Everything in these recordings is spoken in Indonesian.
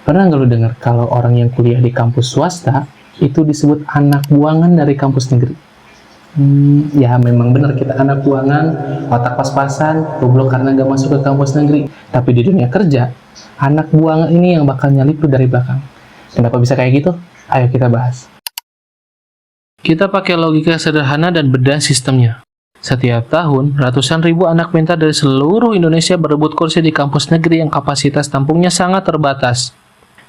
Pernah nggak lu dengar kalau orang yang kuliah di kampus swasta itu disebut anak buangan dari kampus negeri? Ya memang benar kita anak buangan, otak pas-pasan, goblok karena nggak masuk ke kampus negeri. Tapi di dunia kerja, anak buangan ini yang bakal nyalip lu dari belakang. Kenapa bisa kayak gitu? Ayo kita bahas. Kita pakai logika sederhana dan bedah sistemnya. Setiap tahun, ratusan ribu anak pintar dari seluruh Indonesia berebut kursi di kampus negeri yang kapasitas tampungnya sangat terbatas.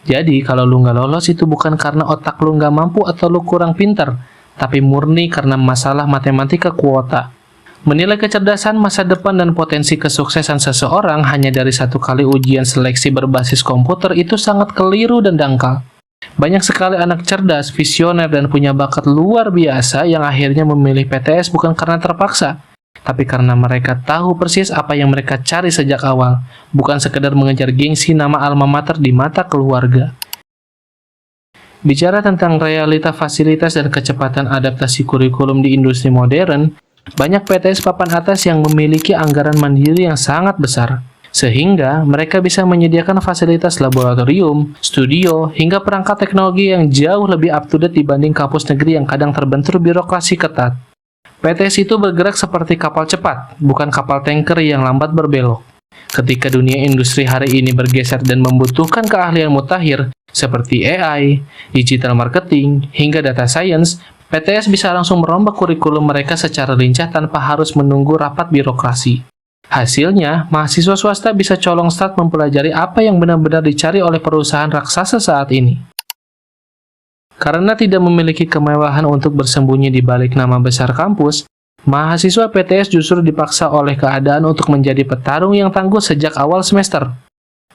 Jadi, kalau lu nggak lolos itu bukan karena otak lu nggak mampu atau lu kurang pintar, tapi murni karena masalah matematika kuota. Menilai kecerdasan, masa depan, dan potensi kesuksesan seseorang hanya dari satu kali ujian seleksi berbasis komputer itu sangat keliru dan dangkal. Banyak sekali anak cerdas, visioner, dan punya bakat luar biasa yang akhirnya memilih PTS bukan karena terpaksa, tapi karena mereka tahu persis apa yang mereka cari sejak awal, bukan sekedar mengejar gengsi nama alma mater di mata keluarga. Bicara tentang realita fasilitas dan kecepatan adaptasi kurikulum di industri modern, banyak PTS papan atas yang memiliki anggaran mandiri yang sangat besar, sehingga mereka bisa menyediakan fasilitas laboratorium, studio, hingga perangkat teknologi yang jauh lebih up-to-date dibanding kampus negeri yang kadang terbentur birokrasi ketat. PTS itu bergerak seperti kapal cepat, bukan kapal tanker yang lambat berbelok. Ketika dunia industri hari ini bergeser dan membutuhkan keahlian mutakhir seperti AI, digital marketing, hingga data science, PTS bisa langsung merombak kurikulum mereka secara lincah tanpa harus menunggu rapat birokrasi. Hasilnya, mahasiswa swasta bisa colong start mempelajari apa yang benar-benar dicari oleh perusahaan raksasa saat ini. Karena tidak memiliki kemewahan untuk bersembunyi di balik nama besar kampus, mahasiswa PTS justru dipaksa oleh keadaan untuk menjadi petarung yang tangguh sejak awal semester.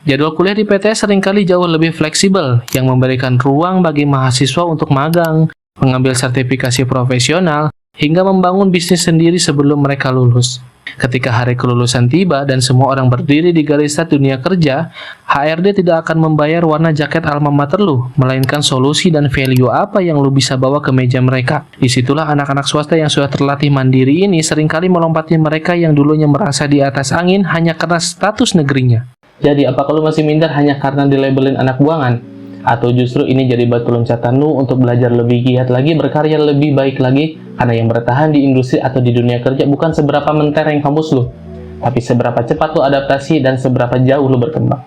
Jadwal kuliah di PTS seringkali jauh lebih fleksibel, yang memberikan ruang bagi mahasiswa untuk magang, mengambil sertifikasi profesional, hingga membangun bisnis sendiri sebelum mereka lulus. Ketika hari kelulusan tiba dan semua orang berdiri di garis start dunia kerja, HRD tidak akan membayar warna jaket alma mater lu, melainkan solusi dan value apa yang lu bisa bawa ke meja mereka. Disitulah anak-anak swasta yang sudah terlatih mandiri ini seringkali melompati mereka yang dulunya merasa di atas angin hanya karena status negerinya. Jadi, apakah lu masih minder hanya karena dilabelin anak buangan? Atau justru ini jadi batu loncatan lu untuk belajar lebih giat lagi, berkarya lebih baik lagi, karena yang bertahan di industri atau di dunia kerja bukan seberapa mentereng kampus lu, tapi seberapa cepat lu adaptasi dan seberapa jauh lu berkembang.